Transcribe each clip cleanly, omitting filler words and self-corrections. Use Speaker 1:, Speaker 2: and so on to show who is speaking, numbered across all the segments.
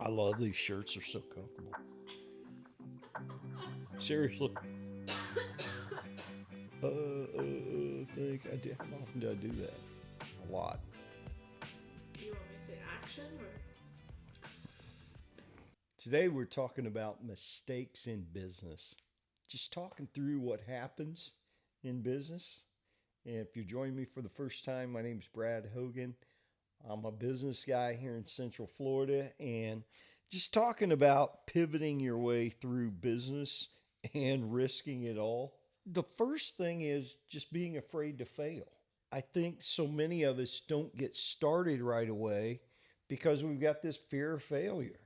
Speaker 1: I love these shirts. They're so comfortable. Seriously. Think I did. How often do I do that? A lot.
Speaker 2: You want me to say action or?
Speaker 1: Today we're talking about mistakes in business. Just talking through what happens in business. And if you're joining me for the first time, my name is Brad Hogan. I'm a business guy here in Central Florida and just talking about pivoting your way through business and risking it all. The first thing is just being afraid to fail. I think so many of us don't get started right away because we've got this fear of failure.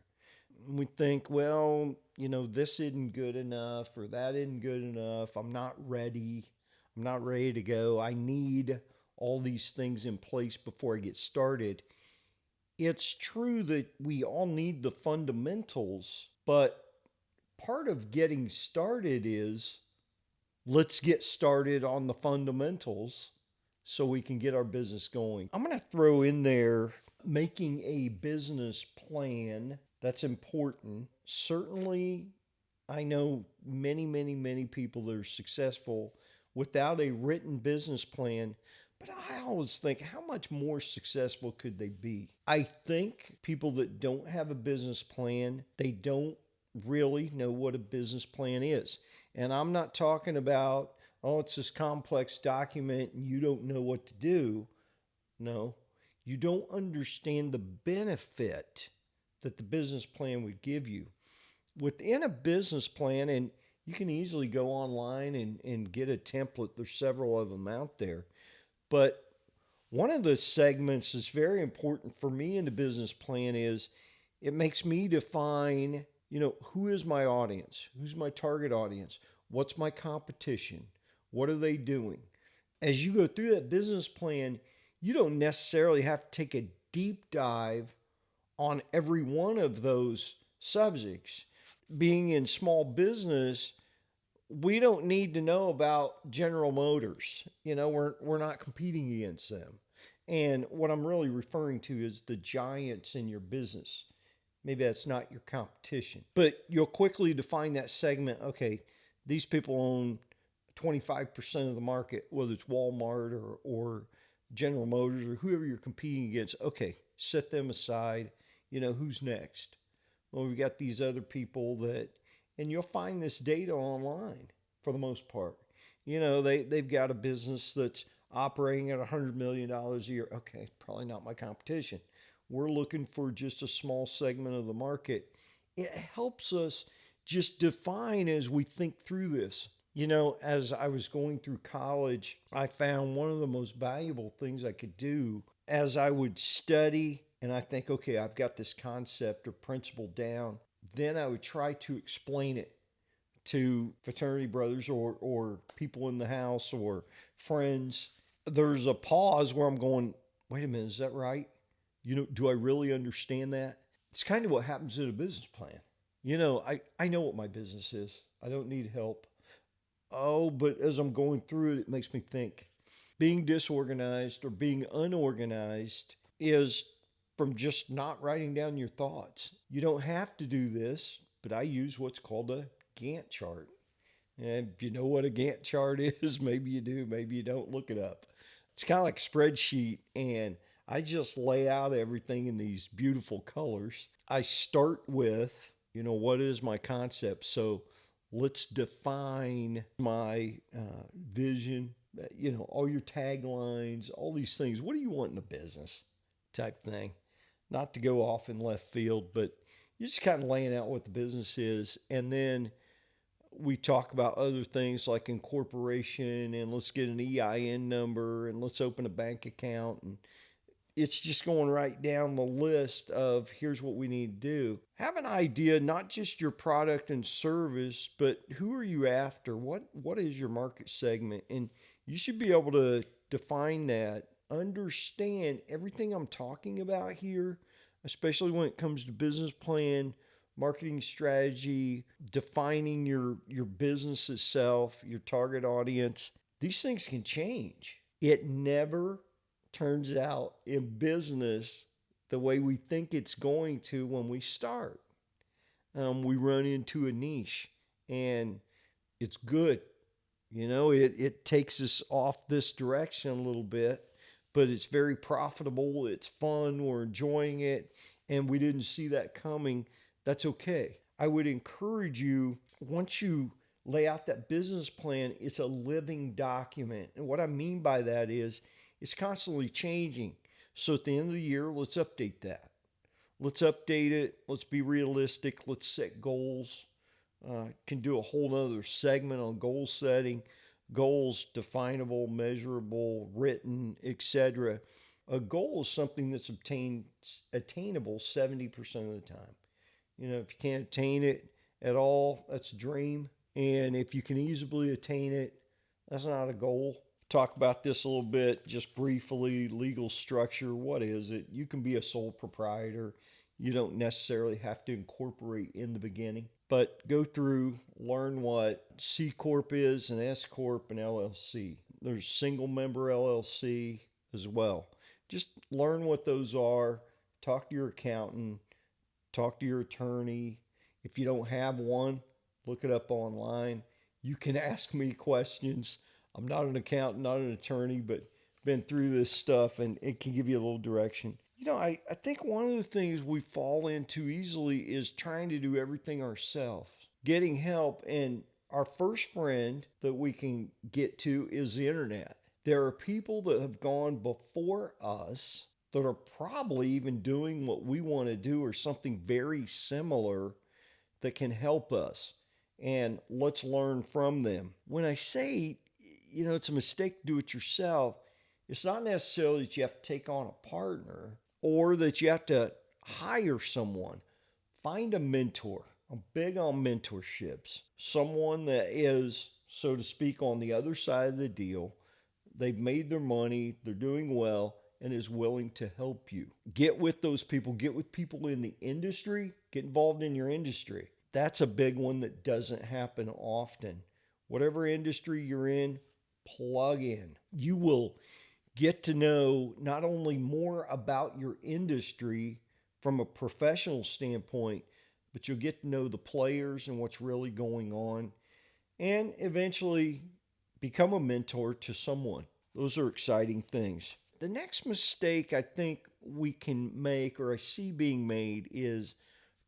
Speaker 1: We think, well, this isn't good enough or that isn't good enough. I'm not ready. I'm not ready to go. I need all these things in place before I get started. It's true that we all need the fundamentals, but part of getting started is let's get started on the fundamentals so we can get our business going. I'm going to throw in there making a business plan. That's important. Certainly, I know many people that are successful without a written business plan, but I always think, how much more successful could they be? I think people that don't have a business plan, they don't really know what a business plan is. And I'm not talking about, oh, it's this complex document and you don't know what to do. No, you don't understand the benefit that the business plan would give you. Within a business plan, and you can easily go online and get a template, there's several of them out there. But one of the segments that's very important for me in the business plan is it makes me define, who is my audience? Who's my target audience? What's my competition? What are they doing? As you go through that business plan, you don't necessarily have to take a deep dive on every one of those subjects. Being in small business, we don't need to know about General Motors. We're not competing against them. And what I'm really referring to is the giants in your business. Maybe that's not your competition, but you'll quickly define that segment. Okay, these people own 25% of the market, whether it's Walmart or General Motors or whoever you're competing against. Okay, set them aside. Who's next? Well, we've got these other people that, and you'll find this data online for the most part. They've got a business that's operating at $100 million a year. Okay, probably not my competition. We're looking for just a small segment of the market. It helps us just define as we think through this. As I was going through college, I found one of the most valuable things I could do as I would study and I think, okay, I've got this concept or principle down. Then I would try to explain it to fraternity brothers or people in the house or friends. There's a pause where I'm going, wait a minute, is that right? Do I really understand that? It's kind of what happens in a business plan. I know what my business is. I don't need help. Oh, but as I'm going through it, it makes me think. Being disorganized or being unorganized is from just not writing down your thoughts. You don't have to do this, but I use what's called a Gantt chart. And if you know what a Gantt chart is, maybe you do, maybe you don't, look it up. It's kind of like a spreadsheet, and I just lay out everything in these beautiful colors. I start with, what is my concept? So let's define my vision, all your taglines, all these things. What do you want in a business type thing? Not to go off in left field, but you're just kind of laying out what the business is. And then we talk about other things like incorporation and let's get an EIN number and let's open a bank account. And it's just going right down the list of here's what we need to do. Have an idea, not just your product and service, but who are you after? What is your market segment? And you should be able to define that, understand everything I'm talking about here, especially when it comes to business plan, marketing strategy, defining your business itself, your target audience. These things can change. It never turns out in business the way we think it's going to when we start. We run into a niche, and it's good. It takes us off this direction a little bit, but it's very profitable. It's fun. We're enjoying it, and we didn't see that coming. That's okay. I would encourage you, once you lay out that business plan, it's a living document. And what I mean by that is it's constantly changing. So at the end of the year, let's update that. Let's update it. Let's be realistic. Let's set goals. Can do a whole nother segment on goal setting, goals definable, measurable, written, etc. A goal is something that's attainable 70% of the time. If you can't attain it at all, that's a dream. And if you can easily attain it, that's not a goal. Talk about this a little bit, just briefly. Legal structure. What is it? You can be a sole proprietor. You don't necessarily have to incorporate in the beginning, but go through, learn what C Corp is, and S Corp, and LLC. There's single member LLC as well. Just learn what those are. Talk to your accountant. Talk to your attorney. If you don't have one, look it up online. You can ask me questions. I'm not an accountant, not an attorney, but been through this stuff, and it can give you a little direction. I think one of the things we fall into easily is trying to do everything ourselves, getting help. And our first friend that we can get to is the internet. There are people that have gone before us that are probably even doing what we want to do or something very similar that can help us. And let's learn from them. When I say, it's a mistake to do it yourself, it's not necessarily that you have to take on a partner or that you have to hire someone. Find a mentor. I'm big on mentorships. Someone that is, so to speak, on the other side of the deal. They've made their money, they're doing well, and is willing to help you. Get with those people. Get with people in the industry. Get involved in your industry. That's a big one that doesn't happen often. Whatever industry you're in, plug in. You will get to know not only more about your industry from a professional standpoint, but you'll get to know the players and what's really going on, and eventually become a mentor to someone. Those are exciting things. The next mistake I think we can make, or I see being made, is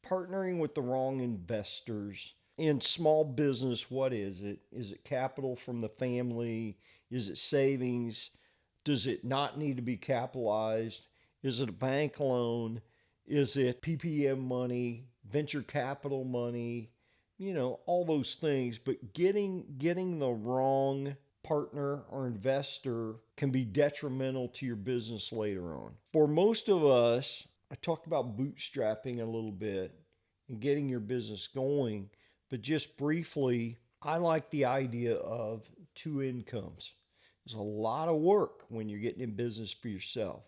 Speaker 1: partnering with the wrong investors. In small business, what is it? Is it capital from the family? Is it savings? Does it not need to be capitalized? Is it a bank loan? Is it PPM money, venture capital money? All those things. But getting the wrong partner or investor can be detrimental to your business later on. For most of us, I talked about bootstrapping a little bit and getting your business going, but just briefly, I like the idea of two incomes. There's a lot of work when you're getting in business for yourself.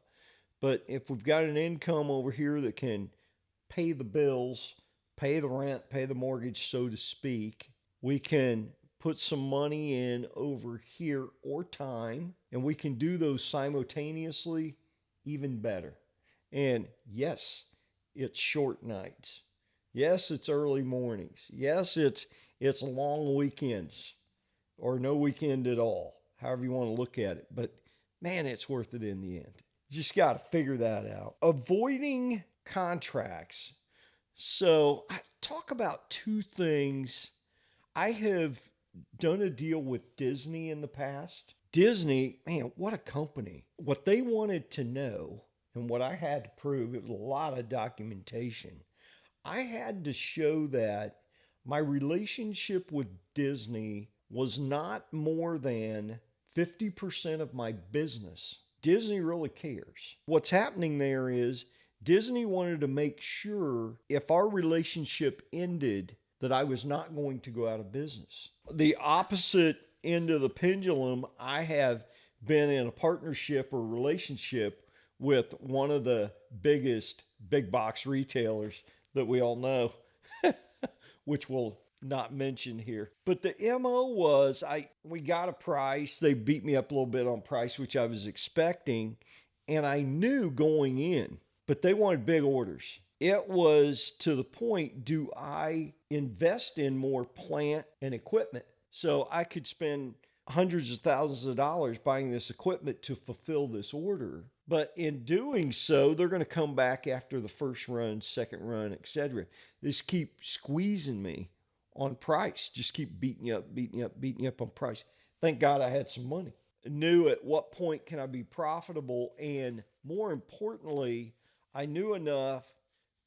Speaker 1: But if we've got an income over here that can pay the bills, pay the rent, pay the mortgage, so to speak, we can put some money in over here or time, and we can do those simultaneously, even better. And yes, it's short nights. Yes, it's early mornings. Yes, it's long weekends or no weekend at all, however you want to look at it. But man, it's worth it in the end. You just got to figure that out. Avoiding contracts. So I talk about two things. I have done a deal with Disney in the past. Disney, man, what a company. What they wanted to know and what I had to prove, it was a lot of documentation. I had to show that my relationship with Disney was not more than 50% of my business. Disney really cares. What's happening there is Disney wanted to make sure if our relationship ended that I was not going to go out of business. The opposite end of the pendulum, I have been in a partnership or relationship with one of the biggest big box retailers that we all know, which we'll not mention here. But the MO was we got a price. They beat me up a little bit on price, which I was expecting. And I knew going in but they wanted big orders. It was to the point, do I invest in more plant and equipment so I could spend hundreds of thousands of dollars buying this equipment to fulfill this order? But in doing so, they're going to come back after the first run, second run, etc. They just keep squeezing me on price, just keep beating you up on price. Thank God I had some money. I knew at what point can I be profitable, and more importantly, I knew enough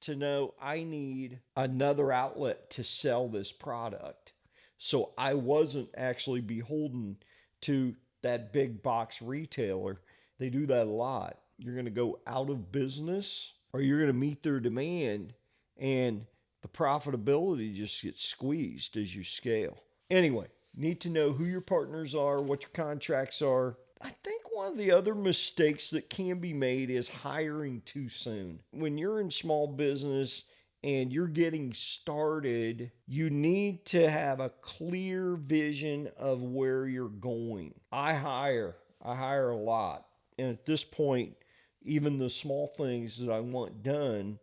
Speaker 1: to know I need another outlet to sell this product. So I wasn't actually beholden to that big box retailer. They do that a lot. You're going to go out of business or you're going to meet their demand, and the profitability just gets squeezed as you scale. Anyway, need to know who your partners are, what your contracts are. I think one of the other mistakes that can be made is hiring too soon. When you're in small business and you're getting started, you need to have a clear vision of where you're going. I hire a lot. And at this point, even the small things that I want done,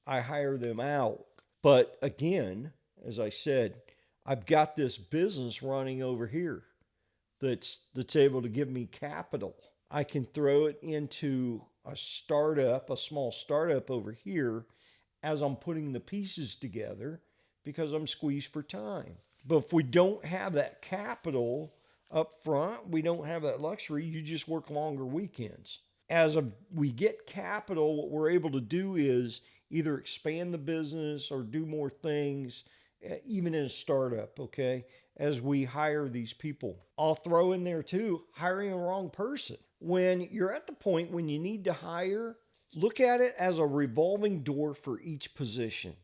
Speaker 1: I hire them out. But again, as I said, I've got this business running over here that's able to give me capital. I can throw it into a startup, a small startup over here as I'm putting the pieces together because I'm squeezed for time. But if we don't have that capital up front, we don't have that luxury, you just work longer weekends. As we get capital, what we're able to do is either expand the business or do more things, even in a startup, okay, as we hire these people. I'll throw in there too, hiring the wrong person. When you're at the point when you need to hire, look at it as a revolving door for each position.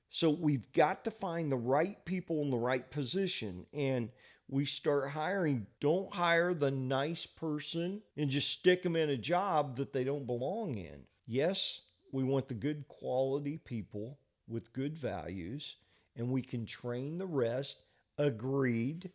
Speaker 1: So we've got to find the right people in the right position, and we start hiring. Don't hire the nice person and just stick them in a job that they don't belong in. Yes, we want the good quality people with good values, and we can train the rest. Agreed,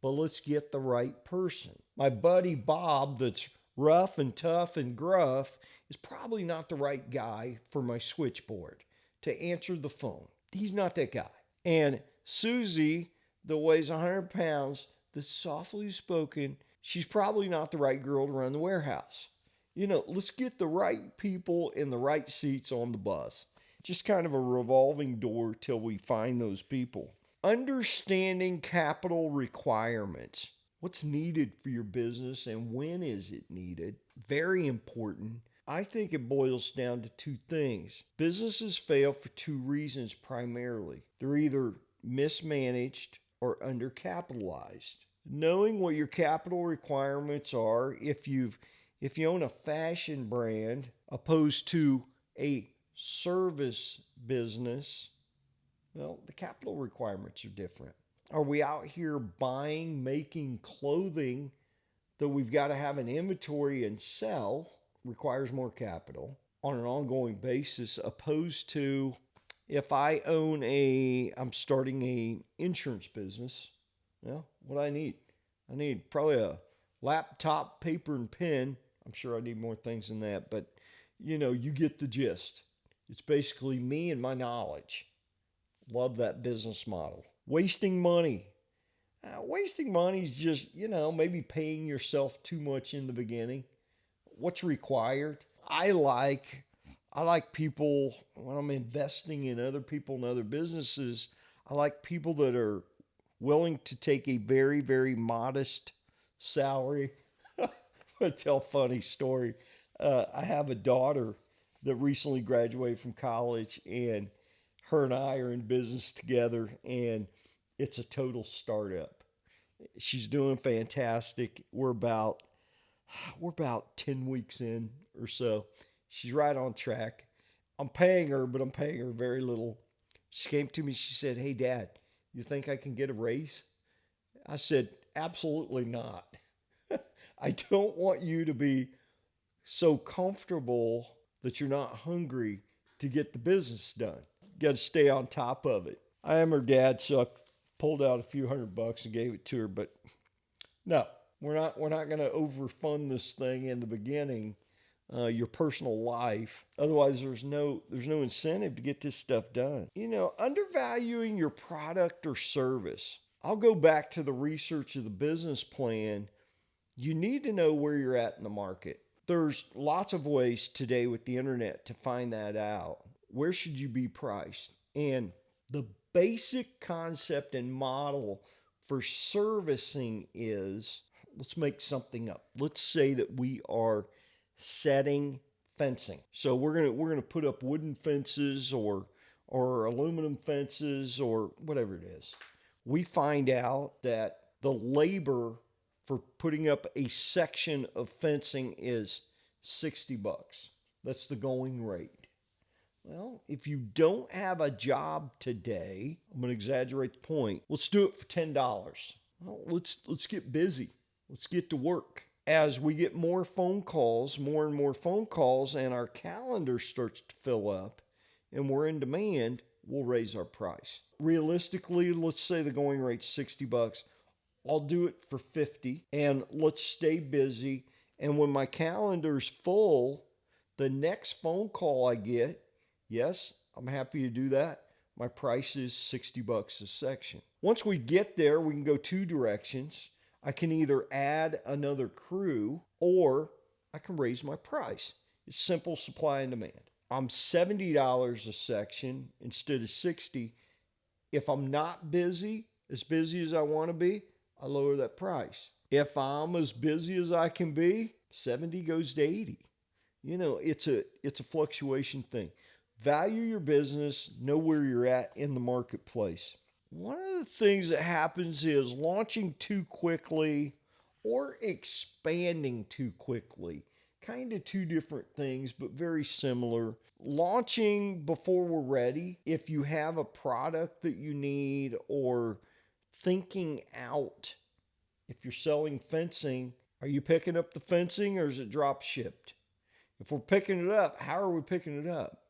Speaker 1: but let's get the right person. My buddy Bob, that's rough and tough and gruff, is probably not the right guy for my switchboard to answer the phone. He's not that guy. And Susie, that weighs 100 pounds, that's softly spoken, she's probably not the right girl to run the warehouse. Let's get the right people in the right seats on the bus. Just kind of a revolving door till we find those people. Understanding capital requirements. What's needed for your business and when is it needed? Very important. I think it boils down to two things. Businesses fail for two reasons primarily. They're either mismanaged or undercapitalized. Knowing what your capital requirements are, if you own a fashion brand opposed to a service business, well, the capital requirements are different. Are we out here buying, making clothing that we've got to have an inventory and sell? Requires more capital on an ongoing basis, opposed to if I'm starting a insurance business. What I need? I need probably a laptop, paper, and pen. I'm sure I need more things than that, but you get the gist. It's basically me and my knowledge. Love that business model. Wasting money. Wasting money is just, maybe paying yourself too much in the beginning. What's required? I like people, when I'm investing in other people and other businesses, I like people that are willing to take a very, very modest salary. I'm going to tell a funny story. I have a daughter that recently graduated from college, and her and I are in business together, and it's a total startup. She's doing fantastic. We're about 10 weeks in or so. She's right on track. I'm paying her, but I'm paying her very little. She came to me, she said, "Hey Dad, you think I can get a raise?" I said, "Absolutely not." I don't want you to be so comfortable that you're not hungry to get the business done. Got to stay on top of it. I am her dad, so I pulled out a few $100 and gave it to her. But no, we're not going to overfund this thing in the beginning. your personal life. Otherwise, there's no incentive to get this stuff done. Undervaluing your product or service. I'll go back to the research of the business plan. You need to know where you're at in the market. There's lots of ways today with the internet to find that out. Where should you be priced? And the basic concept and model for servicing is, let's make something up. Let's say that we are setting fencing. So we're gonna put up wooden fences or aluminum fences or whatever it is. We find out that the labor for putting up a section of fencing is $60. That's the going rate. Well, if you don't have a job today, I'm going to exaggerate the point. Let's do it for $10. Well, let's get busy. Let's get to work. As we get more and more phone calls, and our calendar starts to fill up and we're in demand, we'll raise our price. Realistically, let's say the going rate's $60. I'll do it for 50 and let's stay busy. And when my calendar's full, the next phone call I get, yes, I'm happy to do that. My price is $60 a section. Once we get there, we can go two directions. I can either add another crew or I can raise my price. It's simple supply and demand. I'm $70 a section instead of 60. If I'm not as busy as I want to be, I lower that price. If I'm as busy as I can be, 70 goes to 80. It's a fluctuation thing. Value your business, know where you're at in the marketplace. One of the things that happens is launching too quickly or expanding too quickly. Kind of two different things, but very similar. Launching before we're ready. If you have a product that you need, or thinking out. If you're selling fencing, are you picking up the fencing or is it drop shipped? If we're picking it up, how are we picking it up?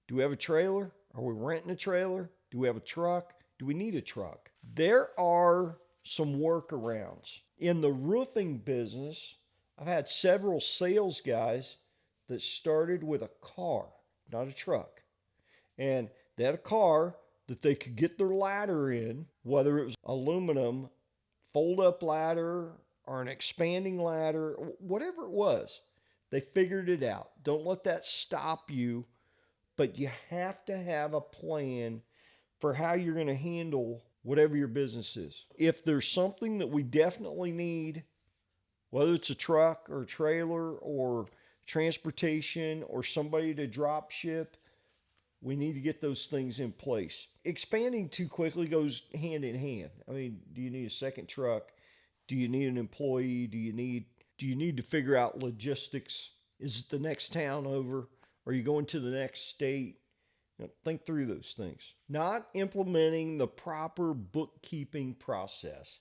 Speaker 1: Do we have a trailer? Are we renting a trailer? Do we have a truck? Do we need a truck? There are some workarounds. In the roofing business, I've had several sales guys that started with a car, not a truck. And they had a car that they could get their ladder in, whether it was aluminum, fold-up ladder, or an expanding ladder, whatever it was. They figured it out. Don't let that stop you, but you have to have a plan for how you're going to handle whatever your business is. If there's something that we definitely need, whether it's a truck or a trailer or transportation or somebody to drop ship, we need to get those things in place. Expanding too quickly goes hand in hand. I mean, do you need a second truck? Do you need an employee? Do you need to figure out logistics? Is it the next town over? Are you going to the next state? Think through those things. Not implementing the proper bookkeeping process.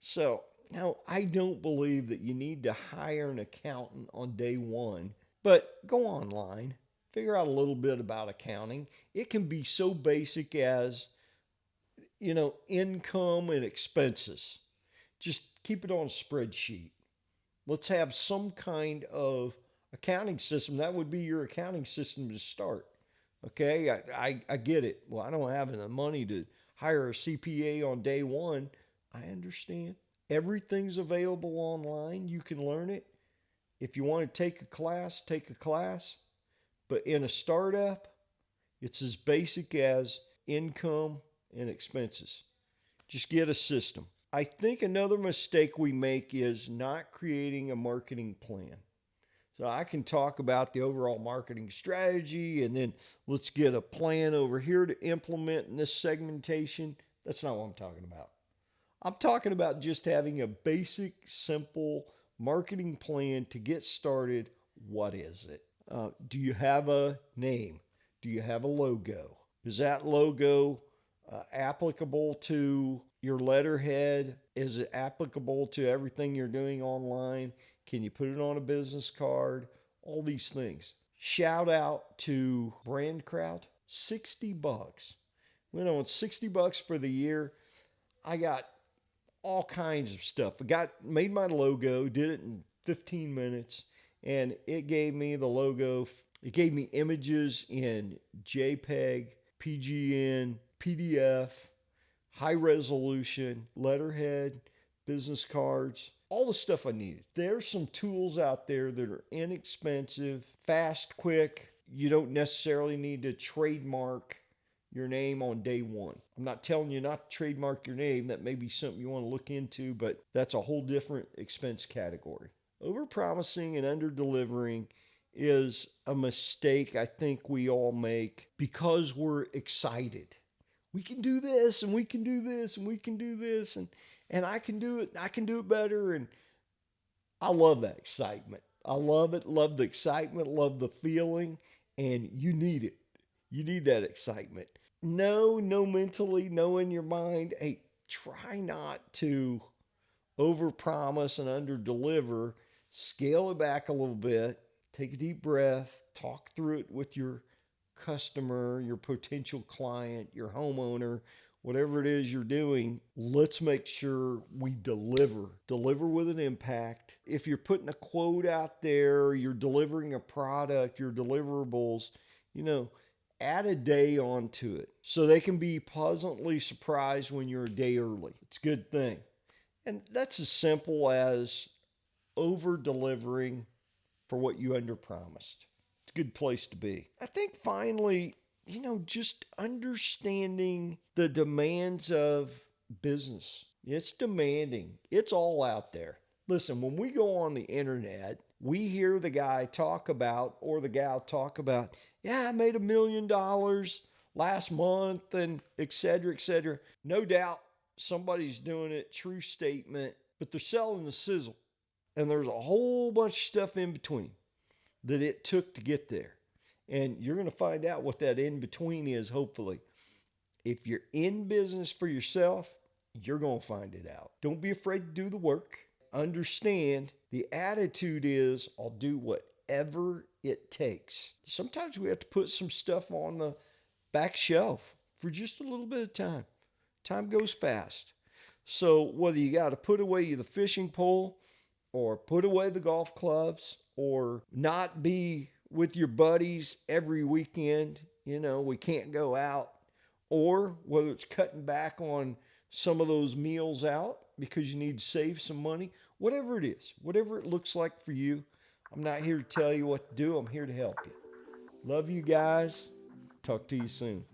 Speaker 1: So now, I don't believe that you need to hire an accountant on day one, but go online, figure out a little bit about accounting. It can be so basic as, income and expenses. Just keep it on a spreadsheet. Let's have some kind of accounting system. That would be your accounting system to start. Okay, I get it. Well, I don't have the money to hire a CPA on day one. I understand. Everything's available online. You can learn it. If you want to take a class, take a class. But in a startup, it's as basic as income and expenses. Just get a system. I think another mistake we make is not creating a marketing plan. So I can talk about the overall marketing strategy and then let's get a plan over here to implement in this segmentation. That's not what I'm talking about. I'm talking about just having a basic, simple marketing plan to get started. What is it? Do you have a name? Do you have a logo? Is that logo applicable to your letterhead? Is it applicable to everything you're doing online? Can you put it on a business card? All these things. Shout out to Brand Crowd. $60. It's $60 for the year. I got all kinds of stuff. Made my logo, did it in 15 minutes, and it gave me the logo. It gave me images in JPEG, PGN, PDF, high resolution, letterhead, business cards, all the stuff I needed. There's some tools out there that are inexpensive, fast, quick. You don't necessarily need to trademark your name on day one. I'm not telling you not to trademark your name. That may be something you want to look into, but that's a whole different expense category. Overpromising and under-delivering is a mistake I think we all make because we're excited. We can do this and we can do this and we can do this and I can do it and I can do it better. And I love that excitement. I love it. Love the excitement. Love the feeling. And you need it. You need that excitement. No mentally, no in your mind. Hey, try not to overpromise and underdeliver. Scale it back a little bit. Take a deep breath. Talk through it with your customer, your potential client, your homeowner, whatever it is you're doing. Let's make sure we deliver with an impact. If you're putting a quote out there, you're delivering a product, your deliverables, add a day onto it so they can be pleasantly surprised when you're a day early. It's a good thing. And that's as simple as over delivering for what you underpromised. It's a good place to be. I think finally, just understanding the demands of business. It's demanding. It's all out there. Listen, when we go on the internet, we hear the guy talk about, or the gal talk about, yeah, I made $1 million last month and et cetera, et cetera. No doubt somebody's doing it, true statement, but they're selling the sizzle. And there's a whole bunch of stuff in between that it took to get there. And you're going to find out what that in between is, hopefully. If you're in business for yourself, you're going to find it out. Don't be afraid to do the work. Understand the attitude is, I'll do whatever it takes. Sometimes we have to put some stuff on the back shelf for just a little bit of time. Time goes fast. So whether you got to put away the fishing pole or put away the golf clubs or not be with your buddies every weekend, we can't go out, or whether it's cutting back on some of those meals out because you need to save some money, whatever it is, whatever it looks like for you. I'm not here to tell you what to do. I'm here to help you. Love you guys. Talk to you soon.